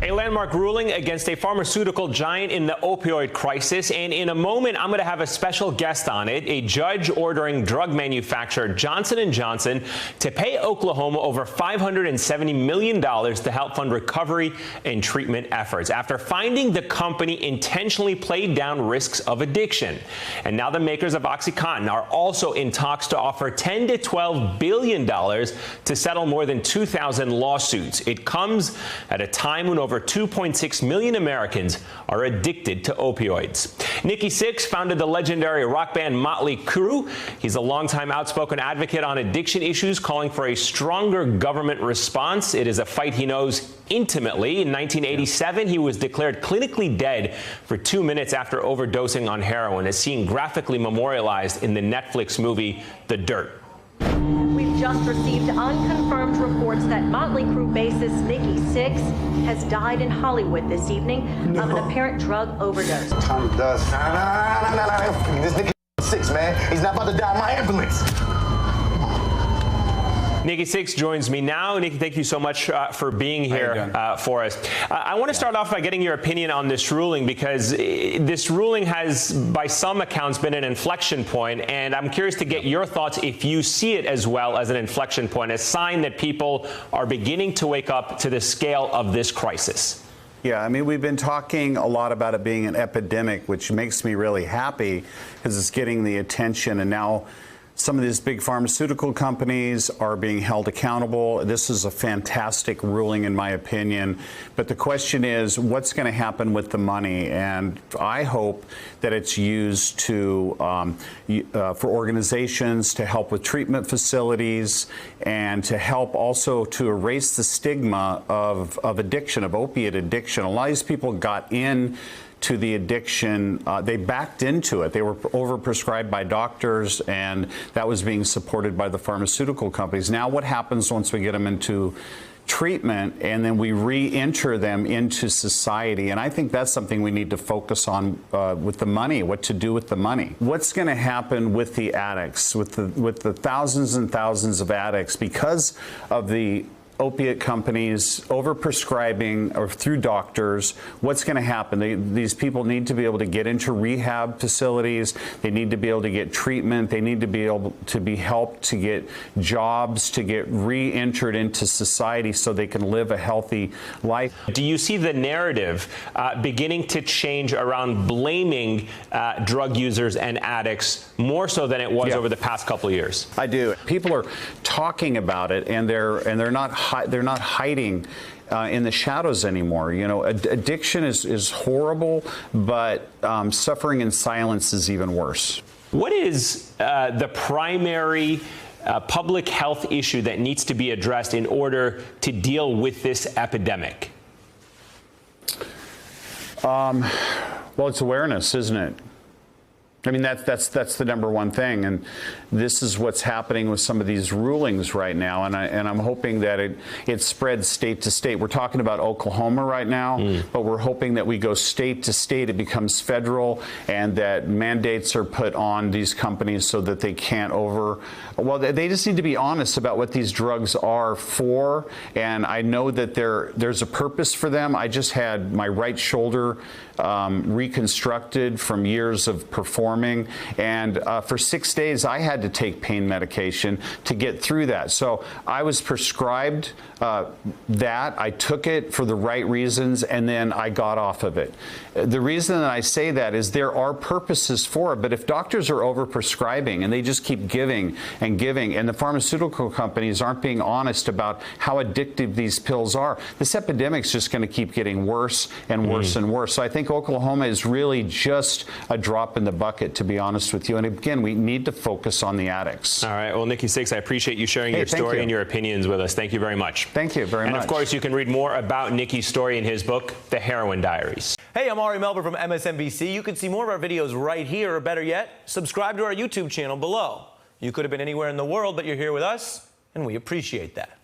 A landmark ruling against a pharmaceutical giant in the opioid crisis, and in a moment I'm going to have a special guest on it, a judge ordering drug manufacturer Johnson & Johnson to pay Oklahoma over $570 million to help fund recovery and treatment efforts after finding the company intentionally played down risks of addiction. And now the makers of OxyContin are also in talks to offer $10 to $12 billion to settle more than 2,000 lawsuits. It comes at a time when over 2.6 million Americans are addicted to opioids. Nikki Sixx founded the legendary rock band Motley Crue. He's a longtime outspoken advocate on addiction issues, calling for a stronger government response. It is a fight he knows intimately. In 1987, he was declared clinically dead for 2 minutes after overdosing on heroin, as seen graphically memorialized in the Netflix movie The Dirt. We've just received unconfirmed reports that Motley Crue bassist Nikki Sixx has died in Hollywood this evening of an apparent drug overdose. Tom does. This Nikki Sixx, man. He's not about to die in my ambulance. Nikki Sixx joins me now. Nikki, thank you so much for being here for us. I want to start off by getting your opinion on this ruling, because this ruling has, by some accounts, been an inflection point, and I'm curious to get your thoughts if you see it as well as an inflection point, a sign that people are beginning to wake up to the scale of this crisis. Yeah, I mean, we've been talking a lot about it being an epidemic, which makes me really happy because it's getting the attention, and now some of these big pharmaceutical companies are being held accountable. This is a fantastic ruling, in my opinion. But the question is, what's going to happen with the money? And I hope that it's used to for organizations to help with treatment facilities and to help also to erase the stigma of addiction, of opiate addiction. A lot of these people got in to the addiction, they backed into it. They were overprescribed by doctors, and that was being supported by the pharmaceutical companies. Now what happens once we get them into treatment and then we re-enter them into society? And I think that's something we need to focus on with the money, what to do with the money. What's going to happen with the addicts, with the thousands and thousands of addicts because of the opiate companies overprescribing or through doctors? What's going to happen? These people need to be able to get into rehab facilities. They need to be able to get treatment. They need to be able to be helped to get jobs, to get re-entered into society so they can live a healthy life. Do you see the narrative beginning to change around blaming drug users and addicts more so than it was over the past couple of years? I do. People are talking about it, and they're not hiding in the shadows anymore. You know, addiction is horrible, but suffering in silence is even worse. What is the primary public health issue that needs to be addressed in order to deal with this epidemic? Well, it's awareness, isn't it? I mean, that's the number one thing, and this is what's happening with some of these rulings right now, and I'm hoping that it spreads state to state. We're talking about Oklahoma right now, but we're hoping that we go state to state, it becomes federal, and that mandates are put on these companies so that they can't well, they just need to be honest about what these drugs are for, and I know that there's a purpose for them. I just had my right shoulder reconstructed from years of performing, and for 6 days I had to take pain medication to get through that. So I was prescribed that. I took it for the right reasons, and then I got off of it. The reason that I say that is there are purposes for it, but if doctors are overprescribing and they just keep giving and giving, and the pharmaceutical companies aren't being honest about how addictive these pills are, this epidemic's just going to keep getting worse and worse and worse. So I think Oklahoma is really just a drop in the bucket, to be honest with you. And again, we need to focus on the addicts. All right. Well, Nikki Sixx, I appreciate you sharing your story and your opinions with us. Thank you very much. Thank you very much. And of course, you can read more about Nikki's story in his book, The Heroin Diaries. Hey, I'm Ari Melber from MSNBC. You can see more of our videos right here, or better yet, subscribe to our YouTube channel below. You could have been anywhere in the world, but you're here with us, and we appreciate that.